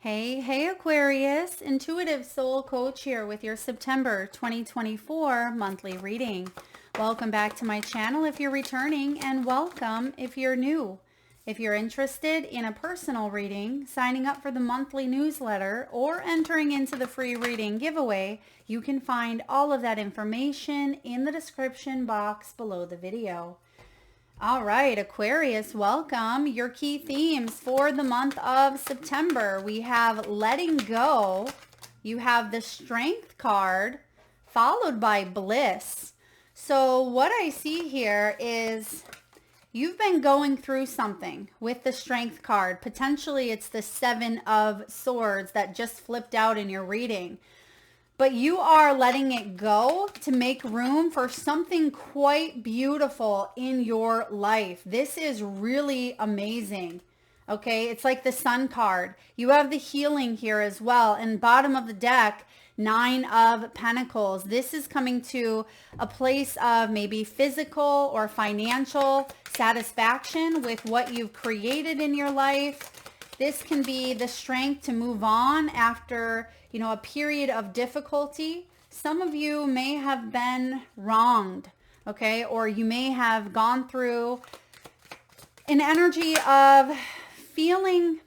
Hey Aquarius, Intuitive Soul Coach here with your September 2024 monthly reading. Welcome back to my channel if you're returning, and welcome if you're new. If you're interested in a personal reading, signing up for the monthly newsletter, or entering into the free reading giveaway, you can find all of that information in the description box below the video. All right, Aquarius, welcome. Your key themes for the month of September. We have letting go. You have the Strength card, followed by bliss. So what I see here is you've been going through something with the Strength card. Potentially it's the Seven of Swords that just flipped out in your reading. But you are letting it go to make room for something quite beautiful in your life. This is really amazing. Okay, it's like the Sun card. You have the healing here as well. And bottom of the deck, Nine of Pentacles. This is coming to a place of maybe physical or financial satisfaction with what you've created in your life. This can be the strength to move on after, a period of difficulty. Some of you may have been wronged, okay? Or you may have gone through an energy of feeling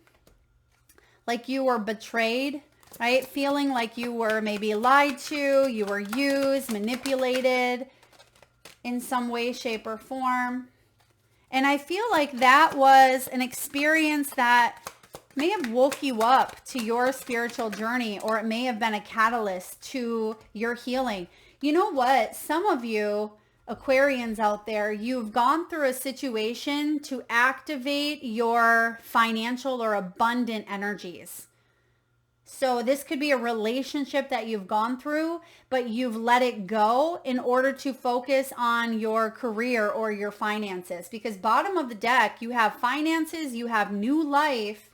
like you were betrayed, right? Feeling like you were maybe lied to, you were used, manipulated in some way, shape, or form. And I feel like that was an experience that may have woke you up to your spiritual journey, or it may have been a catalyst to your healing. You know what? Some of you Aquarians out there, you've gone through a situation to activate your financial or abundant energies. So this could be a relationship that you've gone through, but you've let it go in order to focus on your career or your finances. Because bottom of the deck, you have finances, you have new life,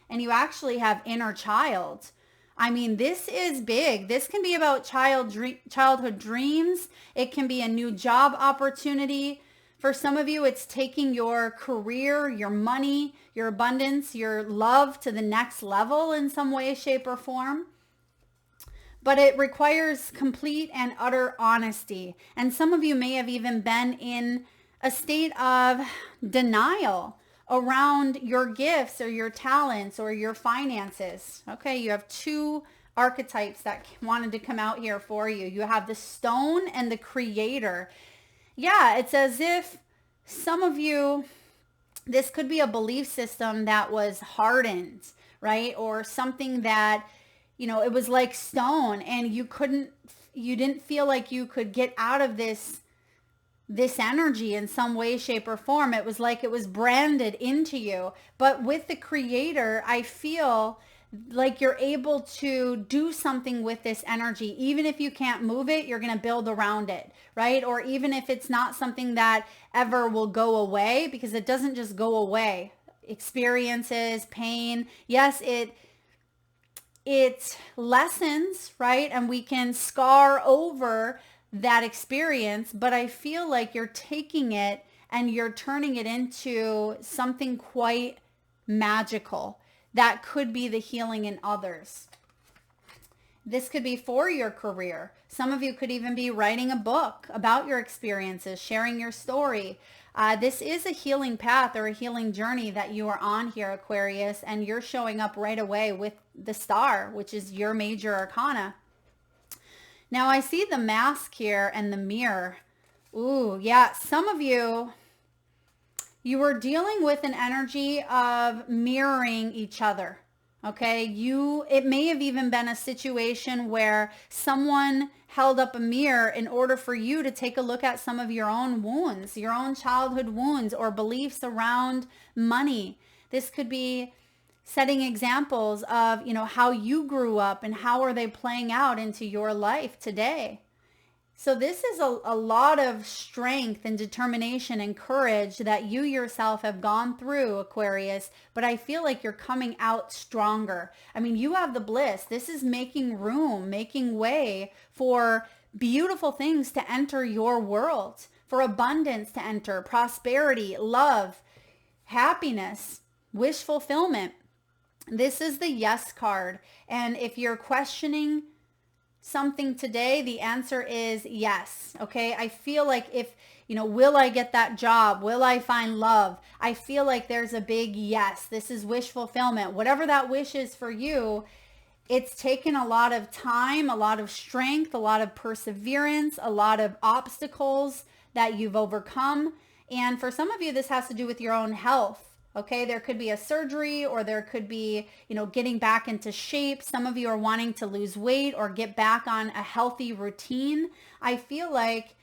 and you actually have inner child. I mean, this is big. This can be about childhood dreams. It can be a new job opportunity. For some of you, it's taking your career, your money, your abundance, your love to the next level in some way, shape, or form. But it requires complete and utter honesty. And some of you may have even been in a state of denial around your gifts or your talents or your finances. Okay, you have two archetypes that wanted to come out here for you. You have the Stone and the Creator. Yeah, it's as if some of you, this could be a belief system that was hardened, right? Or something that, it was like stone and you didn't feel like you could get out of this energy in some way, shape, or form. It was like it was branded into you. But with the Creator, I feel like you're able to do something with this energy. Even if you can't move it, you're going to build around it, right? Or even if it's not something that ever will go away, because it doesn't just go away. Experiences, pain, yes, it lessens, right? And we can scar over that experience, but I feel like you're taking it and you're turning it into something quite magical that could be the healing in others. This could be for your career. Some of you could even be writing a book about your experiences, sharing your story. This is a healing path or a healing journey that you are on here, Aquarius, and you're showing up right away with the Star, which is your major arcana. Now I see the Mask here and the Mirror. Ooh, yeah. Some of you were dealing with an energy of mirroring each other. Okay. It may have even been a situation where someone held up a mirror in order for you to take a look at some of your own wounds, your own childhood wounds or beliefs around money. This could be setting examples of, how you grew up and how are they playing out into your life today. So this is a lot of strength and determination and courage that you yourself have gone through, Aquarius, but I feel like you're coming out stronger. I mean, you have the bliss. This is making room, making way for beautiful things to enter your world, for abundance to enter, prosperity, love, happiness, wish fulfillment. This is the yes card. And if you're questioning something today, the answer is yes. Okay. I feel like if, will I get that job? Will I find love? I feel like there's a big yes. This is wish fulfillment. Whatever that wish is for you, it's taken a lot of time, a lot of strength, a lot of perseverance, a lot of obstacles that you've overcome. And for some of you, this has to do with your own health. Okay, there could be a surgery, or there could be, getting back into shape. Some of you are wanting to lose weight or get back on a healthy routine. I feel like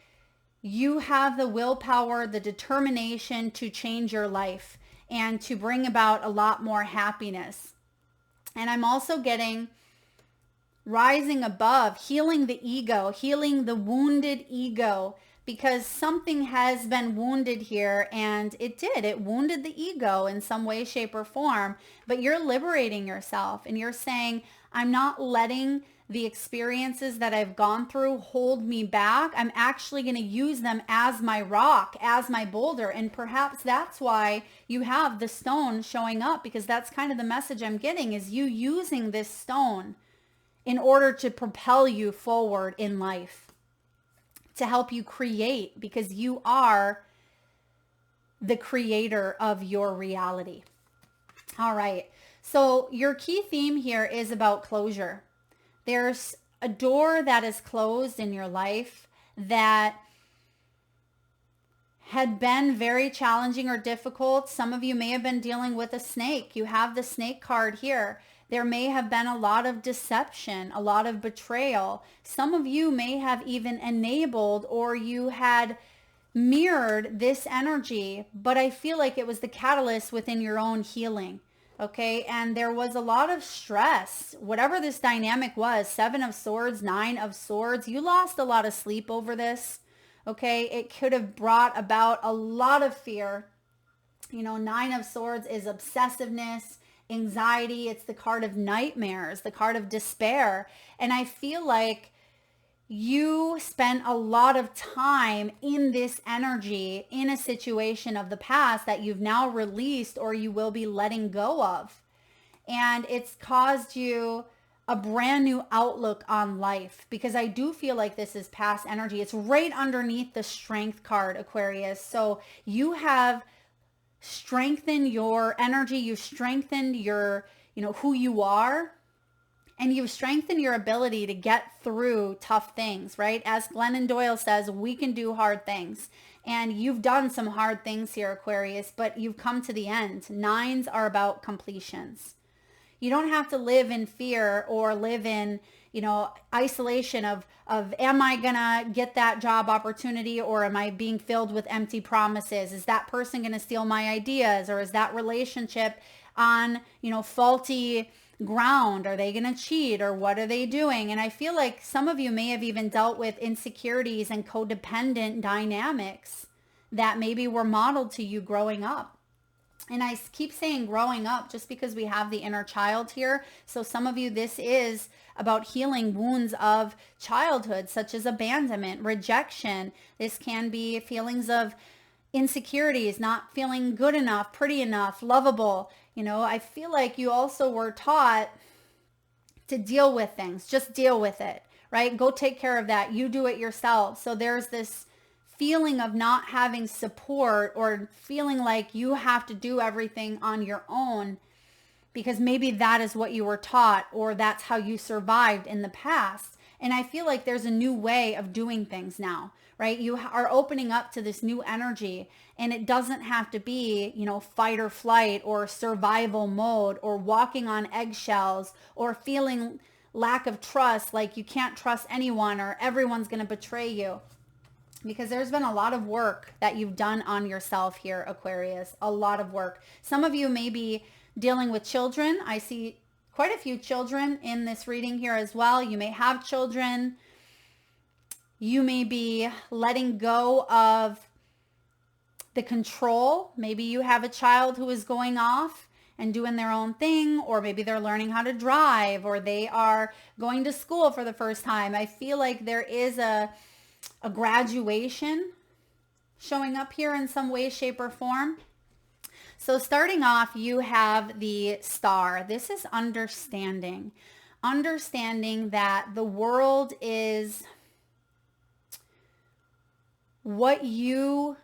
you have the willpower, the determination to change your life and to bring about a lot more happiness. And I'm also getting rising above, healing the ego, healing the wounded ego, because something has been wounded here, and it wounded the ego in some way, shape, or form. But you're liberating yourself, and you're saying, I'm not letting the experiences that I've gone through hold me back. I'm actually going to use them as my rock, as my boulder. And perhaps that's why you have the stone showing up, because that's kind of the message I'm getting, is you using this stone in order to propel you forward in life, to help you create, because you are the creator of your reality. All right. So your key theme here is about closure. There's a door that is closed in your life that had been very challenging or difficult. Some of you may have been dealing with a snake. You have the snake card here. There may have been a lot of deception, a lot of betrayal. Some of you may have even enabled, or you had mirrored this energy, but I feel like it was the catalyst within your own healing. Okay. And there was a lot of stress, whatever this dynamic was, 7 of Swords, 9 of Swords. You lost a lot of sleep over this. Okay. It could have brought about a lot of fear. 9 of Swords is obsessiveness, anxiety. It's the card of nightmares, the card of despair. And I feel like you spent a lot of time in this energy in a situation of the past that you've now released, or you will be letting go of. And it's caused you a brand new outlook on life, because I do feel like this is past energy. It's right underneath the Strength card, Aquarius. So you have strengthen your energy, you've strengthened your, who you are, and you've strengthened your ability to get through tough things, right? As Glennon Doyle says, we can do hard things. And you've done some hard things here, Aquarius, but you've come to the end. 9s are about completions. You don't have to live in fear or live in, isolation of am I gonna get that job opportunity, or am I being filled with empty promises? Is that person gonna steal my ideas, or is that relationship on, faulty ground? Are they gonna cheat, or what are they doing? And I feel like some of you may have even dealt with insecurities and codependent dynamics that maybe were modeled to you growing up. And I keep saying growing up just because we have the inner child here. So some of you, this is about healing wounds of childhood, such as abandonment, rejection. This can be feelings of insecurities, not feeling good enough, pretty enough, lovable. I feel like you also were taught to deal with things. Just deal with it, right? Go take care of that. You do it yourself. So there's this feeling of not having support, or feeling like you have to do everything on your own, because maybe that is what you were taught, or that's how you survived in the past. And I feel like there's a new way of doing things now, right? You are opening up to this new energy, and it doesn't have to be, fight or flight or survival mode, or walking on eggshells, or feeling lack of trust, like you can't trust anyone, or everyone's going to betray you. Because there's been a lot of work that you've done on yourself here, Aquarius, a lot of work. Some of you may be dealing with children. I see quite a few children in this reading here as well. You may have children. You may be letting go of the control. Maybe you have a child who is going off and doing their own thing, or maybe they're learning how to drive, or they are going to school for the first time. I feel like there is a graduation showing up here in some way, shape, or form. So So starting off, you have the star. This is understanding. Understanding that the world is what you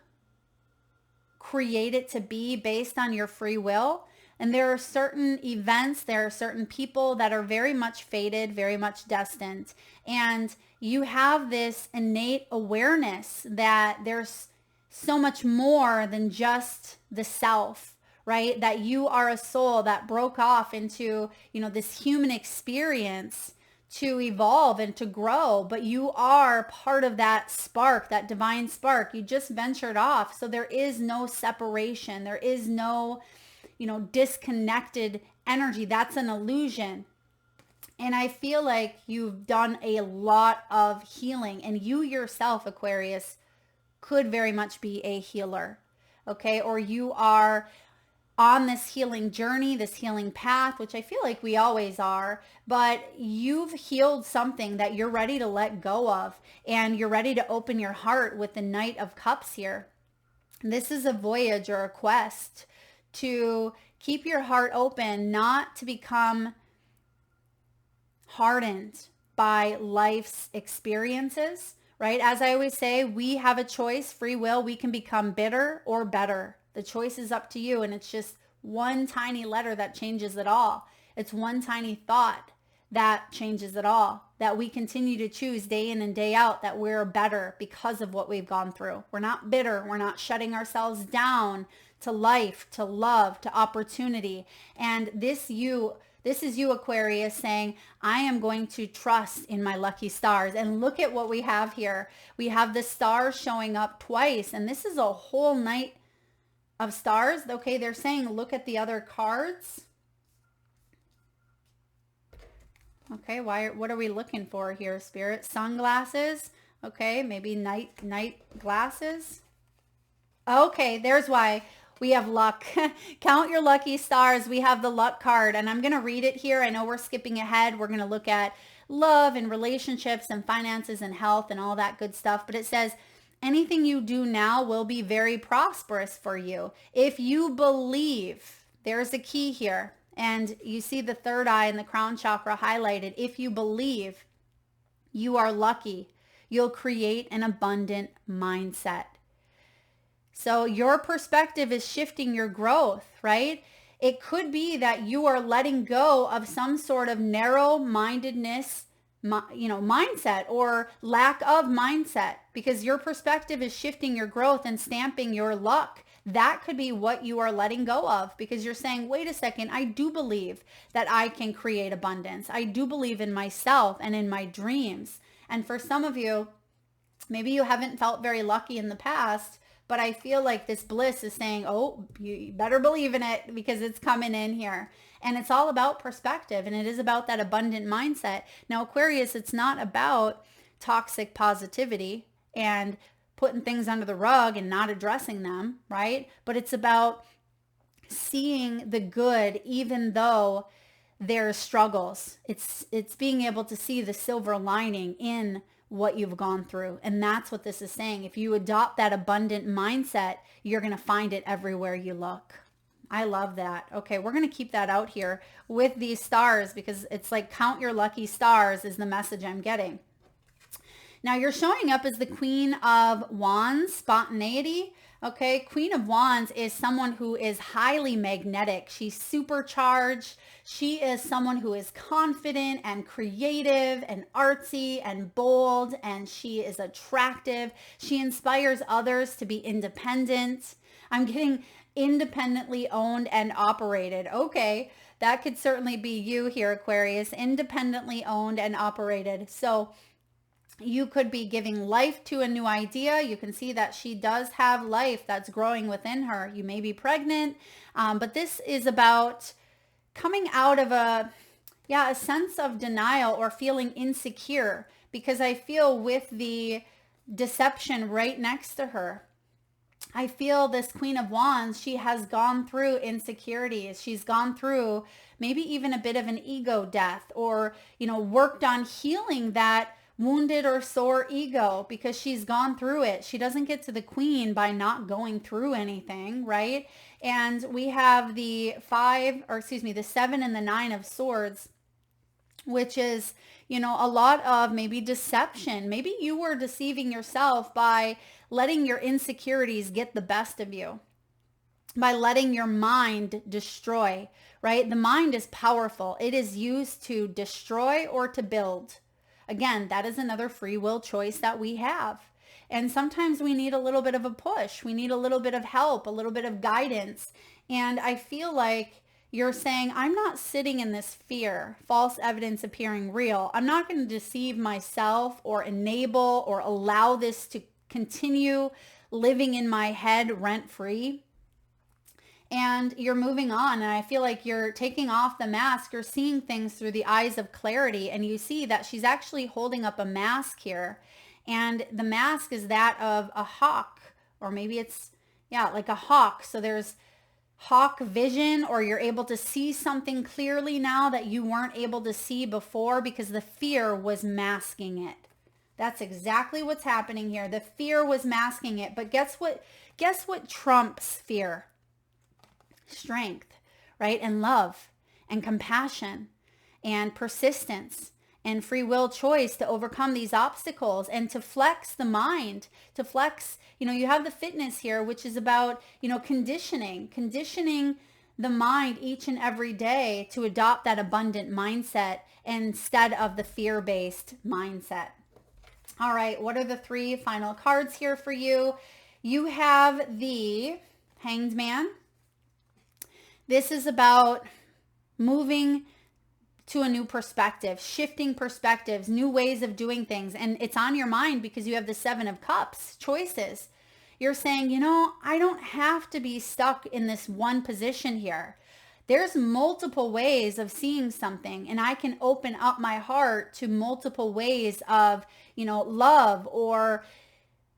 create it to be based on your free will. And there are certain events, there are certain people that are very much fated, very much destined. And you have this innate awareness that there's so much more than just the self, right? That you are a soul that broke off into, this human experience to evolve and to grow, but you are part of that spark, that divine spark. You just ventured off. So there is no separation. There is no, disconnected energy. That's an illusion. And I feel like you've done a lot of healing, and you yourself, Aquarius, could very much be a healer. Okay. Or you are on this healing journey, this healing path, which I feel like we always are, but you've healed something that you're ready to let go of, and you're ready to open your heart with the Knight of Cups here. This is a voyage or a quest to keep your heart open, not to become hardened by life's experiences, right? As I always say, we have a choice, free will. We can become bitter or better. The choice is up to you, and it's just one tiny letter that changes it all. It's one tiny thought that changes it all, that we continue to choose day in and day out, that we're better because of what we've gone through. We're not bitter. We're not shutting ourselves down to life, to love, to opportunity. And this is you, Aquarius, saying, I am going to trust in my lucky stars. And look at what we have here. We have the stars showing up twice, and this is a whole night of stars. Okay, they're saying look at the other cards. Okay, what are we looking for here, Spirit? Sunglasses. Okay, maybe night glasses. Okay, there's why. We have luck. Count your lucky stars. We have the luck card, and I'm going to read it here. I know we're skipping ahead. We're going to look at love and relationships and finances and health and all that good stuff. But it says, anything you do now will be very prosperous for you. If you believe, there's a key here. And you see the third eye and the crown chakra highlighted. If you believe, you are lucky. You'll create an abundant mindset. So your perspective is shifting your growth, right? It could be that you are letting go of some sort of narrow-mindedness, mindset or lack of mindset, because your perspective is shifting your growth and stamping your luck. That could be what you are letting go of, because you're saying, wait a second, I do believe that I can create abundance. I do believe in myself and in my dreams. And for some of you, maybe you haven't felt very lucky in the past, but I feel like this bliss is saying, oh, you better believe in it, because it's coming in here. And it's all about perspective, and it is about that abundant mindset. Now, Aquarius, it's not about toxic positivity and putting things under the rug and not addressing them, right? But it's about seeing the good even though there's struggles. It's being able to see the silver lining in what you've gone through. And that's what this is saying. If you adopt that abundant mindset, you're going to find it everywhere you look. I love that. Okay, we're going to keep that out here with these stars, because it's like count your lucky stars is the message I'm getting. Now you're showing up as the Queen of Wands, spontaneity. Okay, Queen of Wands is someone who is highly magnetic. She's supercharged. She is someone who is confident and creative and artsy and bold, and she is attractive. She inspires others to be independent. I'm getting independently owned and operated. Okay, that could certainly be you here, Aquarius, independently owned and operated. So you could be giving life to a new idea. You can see that she does have life that's growing within her. You may be pregnant, but this is about coming out of a sense of denial or feeling insecure, because I feel with the deception right next to her, I feel this Queen of Wands, she has gone through insecurities. She's gone through maybe even a bit of an ego death, or, worked on healing that wounded or sore ego, because she's gone through it. She doesn't get to the queen by not going through anything, right? And we have the the 7 and the 9 of swords, which is, a lot of maybe deception. Maybe you were deceiving yourself by letting your insecurities get the best of you, by letting your mind destroy, right? The mind is powerful. It is used to destroy or to build. Again, that is another free will choice that we have. And sometimes we need a little bit of a push. We need a little bit of help, a little bit of guidance. And I feel like you're saying, I'm not sitting in this fear, false evidence appearing real. I'm not going to deceive myself or enable or allow this to continue living in my head rent free. And you're moving on. And I feel like you're taking off the mask. You're seeing things through the eyes of clarity. And you see that she's actually holding up a mask here. And the mask is that of a hawk, or maybe it's, like a hawk. So there's hawk vision, or you're able to see something clearly now that you weren't able to see before because the fear was masking it. That's exactly what's happening here. The fear was masking it. But guess what trumps fear? Strength, right? And love and compassion and persistence and free will choice to overcome these obstacles and to flex the mind, to flex, you have the fitness here, which is about, conditioning the mind each and every day to adopt that abundant mindset instead of the fear-based mindset. All right, what are the 3 final cards here for you? You have the Hanged Man. This is about moving to a new perspective, shifting perspectives, new ways of doing things. And it's on your mind because you have the 7 of Cups, choices. You're saying, I don't have to be stuck in this one position here. There's multiple ways of seeing something, and I can open up my heart to multiple ways of, love or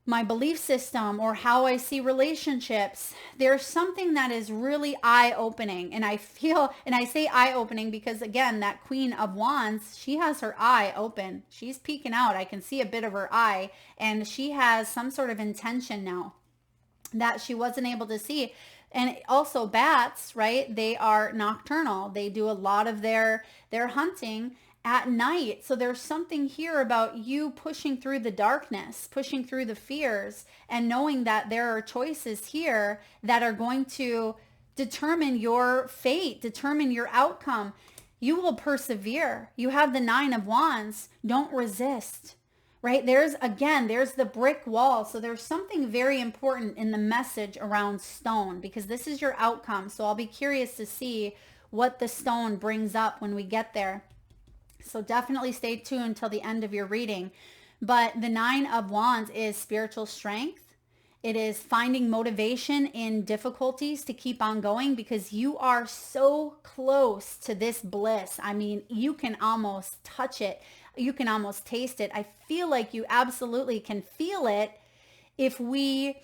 my belief system or how I see relationships. There's something that is really eye-opening. And I say eye-opening because, again, that Queen of Wands, she has her eye open. She's peeking out. I can see a bit of her eye, and she has some sort of intention now that she wasn't able to see. And also bats, right? They are nocturnal. They do a lot of their hunting at night. So there's something here about you pushing through the darkness, pushing through the fears, and knowing that there are choices here that are going to determine your fate, determine your outcome. You will persevere. You have the 9 of Wands. Don't resist, right? There's the brick wall. So there's something very important in the message around stone, because this is your outcome. So I'll be curious to see what the stone brings up when we get there. So definitely stay tuned until the end of your reading. But the 9 of Wands is spiritual strength. It is finding motivation in difficulties to keep on going, because you are so close to this bliss. I mean, you can almost touch it. You can almost taste it. I feel like you absolutely can feel it if we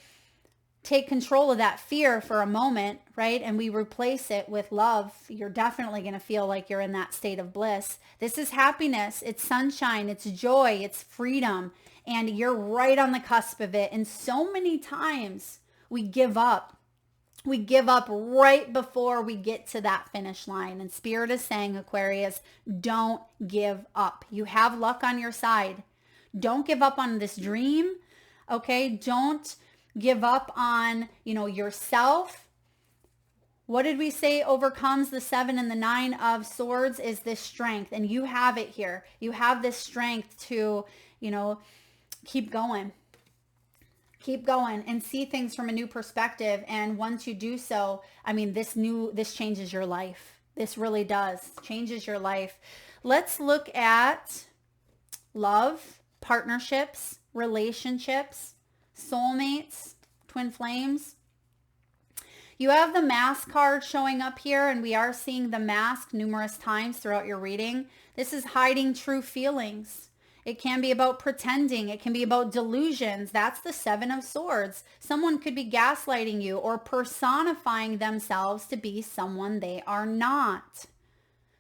take control of that fear for a moment, right? And we replace it with love. You're definitely going to feel like you're in that state of bliss. This is happiness. It's sunshine. It's joy. It's freedom. And you're right on the cusp of it. And so many times we give up. We give up right before we get to that finish line. And Spirit is saying, Aquarius, don't give up. You have luck on your side. Don't give up on this dream. Okay? Don't give up on, yourself. What did we say overcomes the 7 and the 9 of Swords is this strength. And you have it here. You have this strength to, keep going. Keep going and see things from a new perspective. And once you do so, this changes your life. This really does. Changes your life. Let's look at love, partnerships, relationships, soulmates, twin flames. You have the mask card showing up here, and we are seeing the mask numerous times throughout your reading. This is hiding true feelings. It can be about pretending. It can be about delusions. That's the 7 of Swords. Someone could be gaslighting you or personifying themselves to be someone they are not.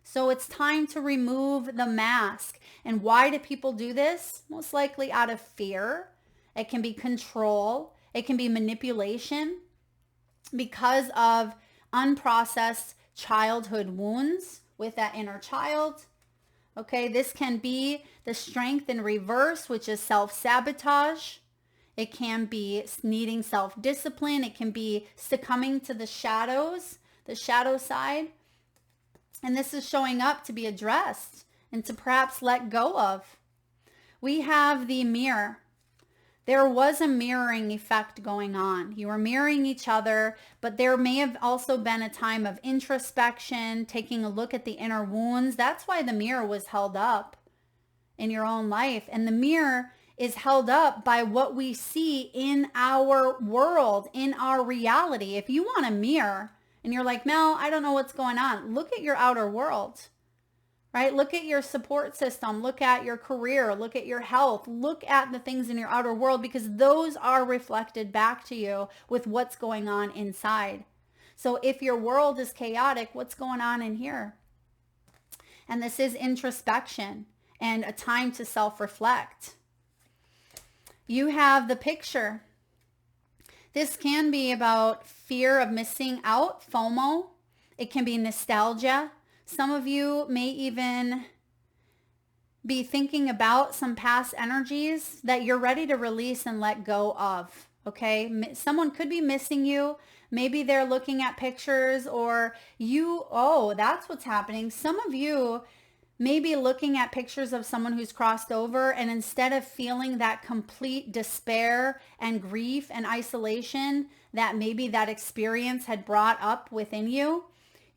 So it's time to remove the mask. And why do people do this? Most likely out of fear. It can be control. It can be manipulation. because of unprocessed childhood wounds with that inner child. Okay, this can be the strength in reverse, which is self-sabotage. It can be needing self-discipline. It can be succumbing to the shadows, the shadow side. And this is showing up to be addressed and to perhaps let go of. We have the mirror. There was a mirroring effect going on. You were mirroring each other, but there may have also been a time of introspection, taking a look at the inner wounds. That's why the mirror was held up in your own life. And the mirror is held up by what we see in our world, in our reality. If you want a mirror and you're like, Mel, I don't know what's going on, look at your outer world. Right? Look at your support system. Look at your career. Look at your health. Look at the things in your outer world, because those are reflected back to you with what's going on inside. So if your world is chaotic, what's going on in here? And this is introspection and a time to self-reflect. You have the picture. This can be about fear of missing out, FOMO. It can be nostalgia. Some of you may even be thinking about some past energies that you're ready to release and let go of, okay? Someone could be missing you. Maybe they're looking at pictures, or that's what's happening. Some of you may be looking at pictures of someone who's crossed over, and instead of feeling that complete despair and grief and isolation that maybe that experience had brought up within you,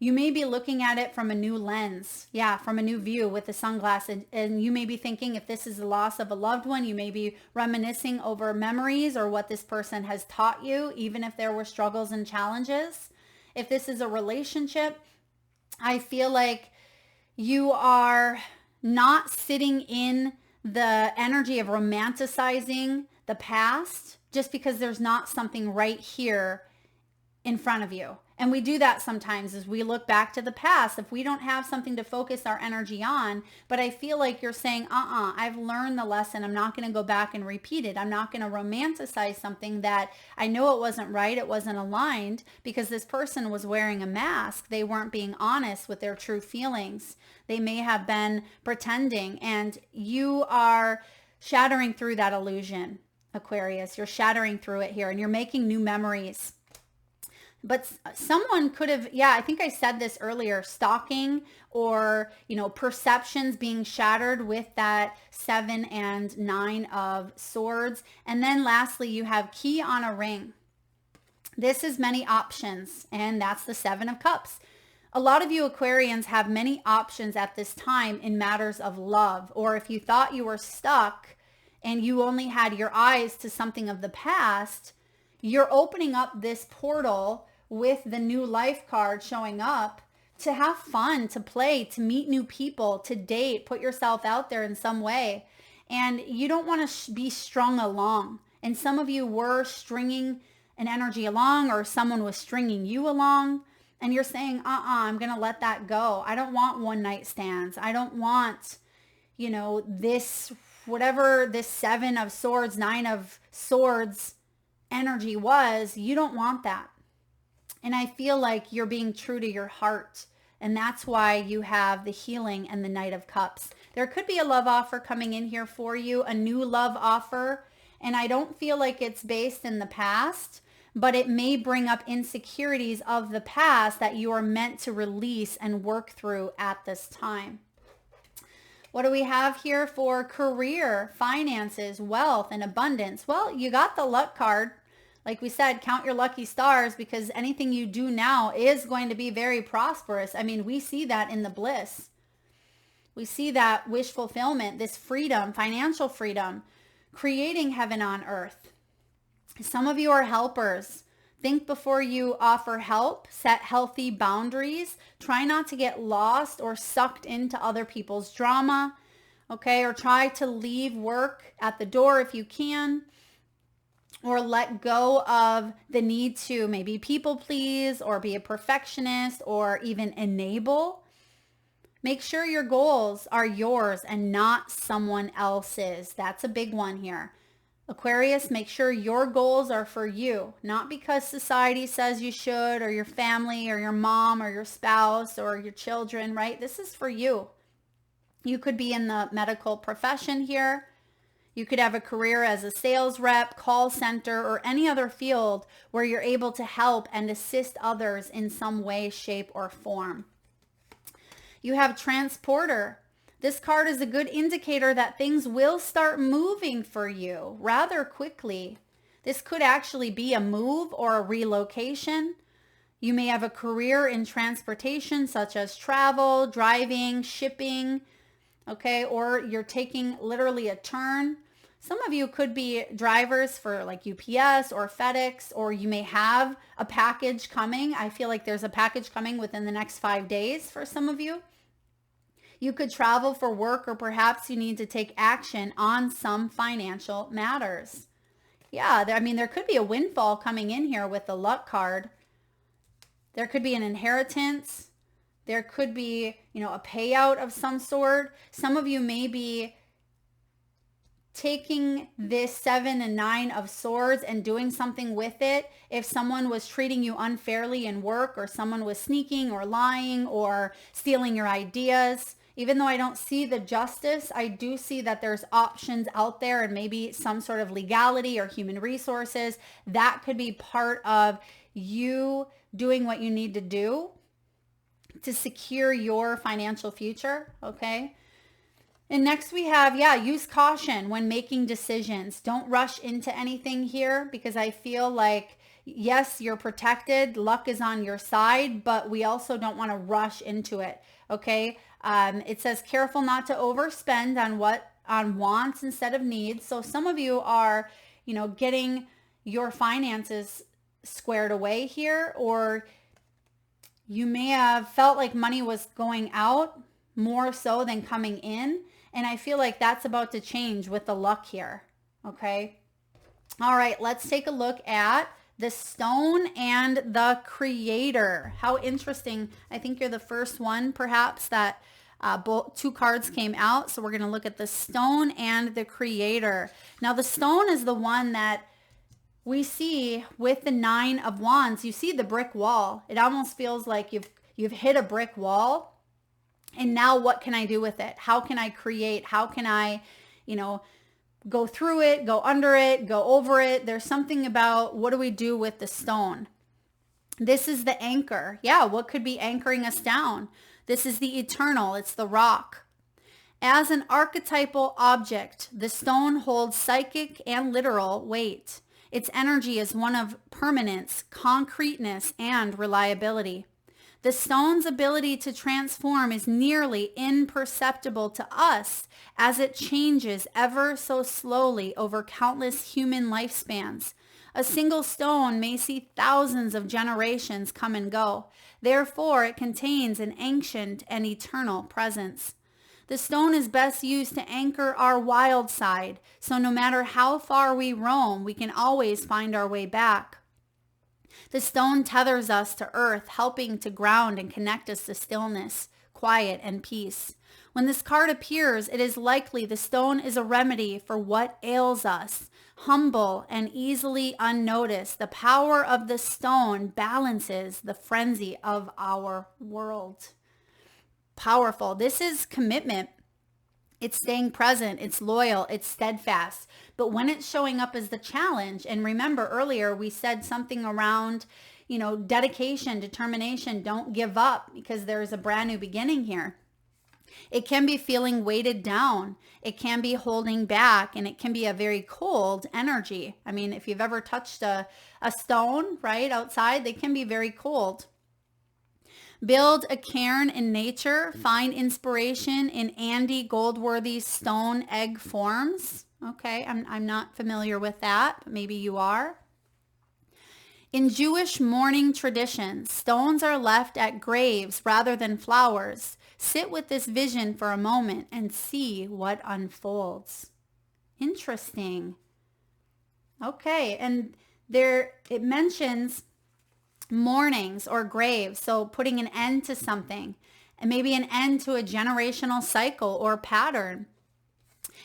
you may be looking at it from a new lens. Yeah, from a new view with the sunglasses. And you may be thinking, if this is the loss of a loved one, you may be reminiscing over memories or what this person has taught you, even if there were struggles and challenges. If this is a relationship, I feel like you are not sitting in the energy of romanticizing the past just because there's not something right here in front of you. And we do that sometimes as we look back to the past if we don't have something to focus our energy on. But I feel like you're saying, I've learned the lesson. I'm not going to go back and repeat it. I'm not going to romanticize something that I know it wasn't right. It wasn't aligned because this person was wearing a mask. They weren't being honest with their true feelings. They may have been pretending, and you are shattering through that illusion, Aquarius. You're shattering through it here, and you're making new memories. But someone could have, I think I said this earlier, stalking or, perceptions being shattered with that 7 and 9 of swords. And then lastly, you have key on a ring. This is many options, and that's the 7 of cups. A lot of you Aquarians have many options at this time in matters of love, or if you thought you were stuck and you only had your eyes to something of the past, you're opening up this portal with the new life card showing up to have fun, to play, to meet new people, to date, put yourself out there in some way. And you don't want to be strung along. And some of you were stringing an energy along, or someone was stringing you along. And you're saying, I'm going to let that go. I don't want one night stands. I don't want, this, whatever this 7 of swords, 9 of swords energy was. You don't want that. And I feel like you're being true to your heart. And that's why you have the healing and the Knight of Cups. There could be a love offer coming in here for you, a new love offer. And I don't feel like it's based in the past, but it may bring up insecurities of the past that you are meant to release and work through at this time. What do we have here for career, finances, wealth, and abundance? Well, you got the luck card. Like we said, count your lucky stars, because anything you do now is going to be very prosperous. I mean, we see that in the bliss. We see that wish fulfillment, this freedom, financial freedom, creating heaven on earth. Some of you are helpers. Think before you offer help. Set healthy boundaries. Try not to get lost or sucked into other people's drama, okay? Or try to leave work at the door if you can. Or let go of the need to maybe people please or be a perfectionist or even enable. Make sure your goals are yours and not someone else's. That's a big one here. Aquarius, make sure your goals are for you, not because society says you should, or your family, or your mom, or your spouse, or your children, right? This is for you. You could be in the medical profession here. You could have a career as a sales rep, call center, or any other field where you're able to help and assist others in some way, shape, or form. You have Transporter. This card is a good indicator that things will start moving for you rather quickly. This could actually be a move or a relocation. You may have a career in transportation, such as travel, driving, shipping, okay, or you're taking literally a turn. Some of you could be drivers for like UPS or FedEx, or you may have a package coming. I feel like there's a package coming within the next 5 days for some of you. You could travel for work, or perhaps you need to take action on some financial matters. Yeah, I mean, there could be a windfall coming in here with the luck card. There could be an inheritance. There could be, a payout of some sort. Some of you may be taking this 7 and 9 of swords and doing something with it. If someone was treating you unfairly in work, or someone was sneaking or lying or stealing your ideas, even though I don't see the justice, I do see that there's options out there, and maybe some sort of legality or human resources. That could be part of you doing what you need to do to secure your financial future, okay? And next we have, use caution when making decisions. Don't rush into anything here, because I feel like, yes, you're protected. Luck is on your side, but we also don't want to rush into it, okay? It says careful not to overspend on wants instead of needs. So some of you are, getting your finances squared away here, or you may have felt like money was going out more so than coming in. And I feel like that's about to change with the luck here. Okay. All right. Let's take a look at the stone and the creator. How interesting. I think you're the first one perhaps that both two cards came out. So we're going to look at the stone and the creator. Now the stone is the one that we see with the 9 of wands. You see the brick wall. It almost feels like you've hit a brick wall. And now what can I do with it? How can I create? How can I, go through it, go under it, go over it? There's something about what do we do with the stone? This is the anchor. Yeah, what could be anchoring us down? This is the eternal. It's the rock. As an archetypal object, the stone holds psychic and literal weight. Its energy is one of permanence, concreteness, and reliability. The stone's ability to transform is nearly imperceptible to us as it changes ever so slowly over countless human lifespans. A single stone may see thousands of generations come and go. Therefore, it contains an ancient and eternal presence. The stone is best used to anchor our wild side, so no matter how far we roam, we can always find our way back. The stone tethers us to earth, helping to ground and connect us to stillness, quiet, and peace. When this card appears, it is likely the stone is a remedy for what ails us. Humble and easily unnoticed, the power of the stone balances the frenzy of our world. Powerful. This is commitment. It's staying present, it's loyal, it's steadfast. But when it's showing up as the challenge, and remember earlier we said something around, dedication, determination, don't give up because there's a brand new beginning here. It can be feeling weighted down. It can be holding back, and it can be a very cold energy. I mean, if you've ever touched a stone, right, outside, they can be very cold. Build a cairn in nature. Find inspiration in Andy Goldworthy's stone egg forms. Okay, I'm not familiar with that, but maybe you are. In Jewish mourning traditions, stones are left at graves rather than flowers. Sit with this vision for a moment and see what unfolds. Interesting. Okay, and there it mentions mournings or graves, so putting an end to something, and maybe an end to a generational cycle or pattern.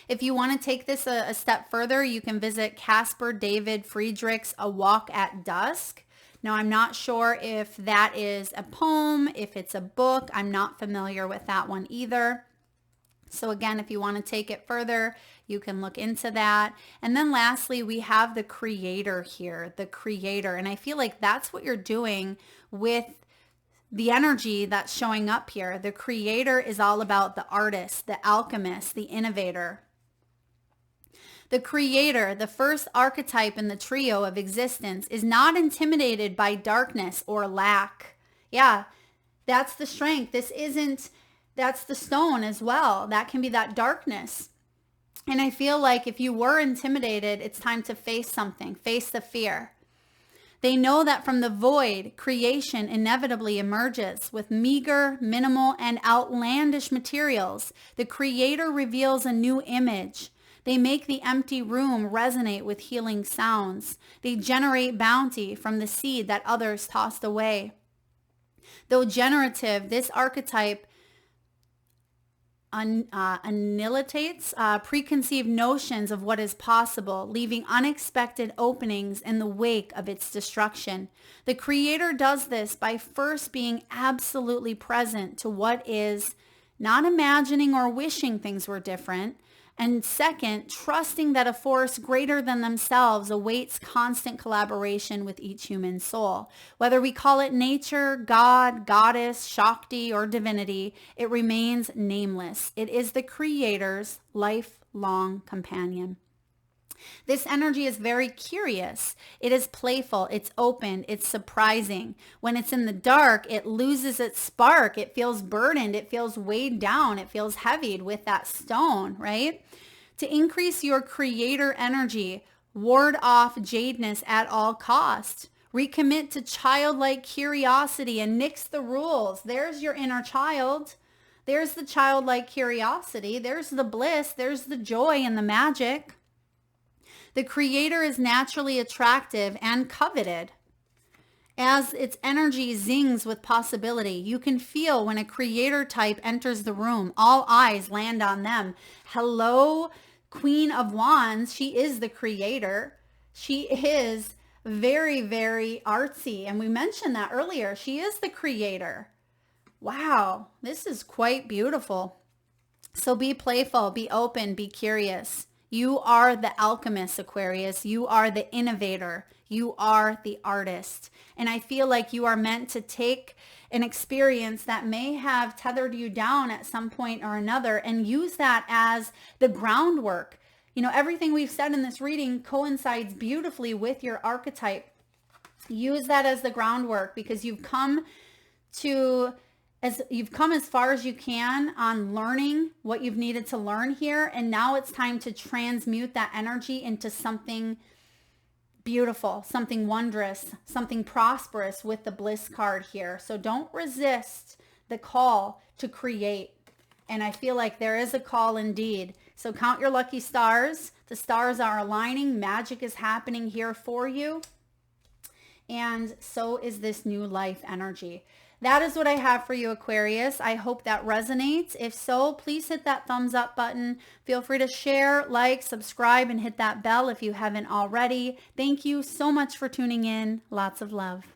If you want to take this a step further, you can visit Caspar David Friedrich's A Walk at Dusk. Now, I'm not sure if that is a poem, if it's a book. I'm not familiar with that one either. So again, if you want to take it further, you can look into that. And then lastly, we have the creator here, the creator. And I feel like that's what you're doing with the energy that's showing up here. The creator is all about the artist, the alchemist, the innovator. The creator, the first archetype in the trio of existence, is not intimidated by darkness or lack. Yeah, that's the strength. That's the stone as well. That can be that darkness. And I feel like if you were intimidated, it's time to face something, face the fear. They know that from the void, creation inevitably emerges with meager, minimal, and outlandish materials. The creator reveals a new image. They make the empty room resonate with healing sounds. They generate bounty from the seed that others tossed away. Though generative, this archetype annihilates preconceived notions of what is possible, leaving unexpected openings in the wake of its destruction. The creator does this by first being absolutely present to what is, not imagining or wishing things were different, and second, trusting that a force greater than themselves awaits constant collaboration with each human soul. Whether we call it nature, God, goddess, Shakti, or divinity, it remains nameless. It is the creator's lifelong companion. This energy is very curious. It is playful. It's open. It's surprising. When it's in the dark, it loses its spark. It feels burdened. It feels weighed down. It feels heavied with that stone, right? To increase your creator energy, ward off jadeness at all costs. Recommit to childlike curiosity and nix the rules. There's your inner child. There's the childlike curiosity. There's the bliss. There's the joy and the magic. The creator is naturally attractive and coveted. As its energy zings with possibility, you can feel when a creator type enters the room, all eyes land on them. Hello, Queen of Wands. She is the creator. She is very, very artsy. And we mentioned that earlier. She is the creator. Wow, this is quite beautiful. So be playful, be open, be curious. You are the alchemist, Aquarius. You are the innovator. You are the artist. And I feel like you are meant to take an experience that may have tethered you down at some point or another and use that as the groundwork. You know, everything we've said in this reading coincides beautifully with your archetype. Use that as the groundwork because you've come as far as you can on learning what you've needed to learn here. And now it's time to transmute that energy into something beautiful, something wondrous, something prosperous with the bliss card here. So don't resist the call to create. And I feel like there is a call indeed. So count your lucky stars. The stars are aligning. Magic is happening here for you. And so is this new life energy. That is what I have for you, Aquarius. I hope that resonates. If so, please hit that thumbs up button. Feel free to share, like, subscribe, and hit that bell if you haven't already. Thank you so much for tuning in. Lots of love.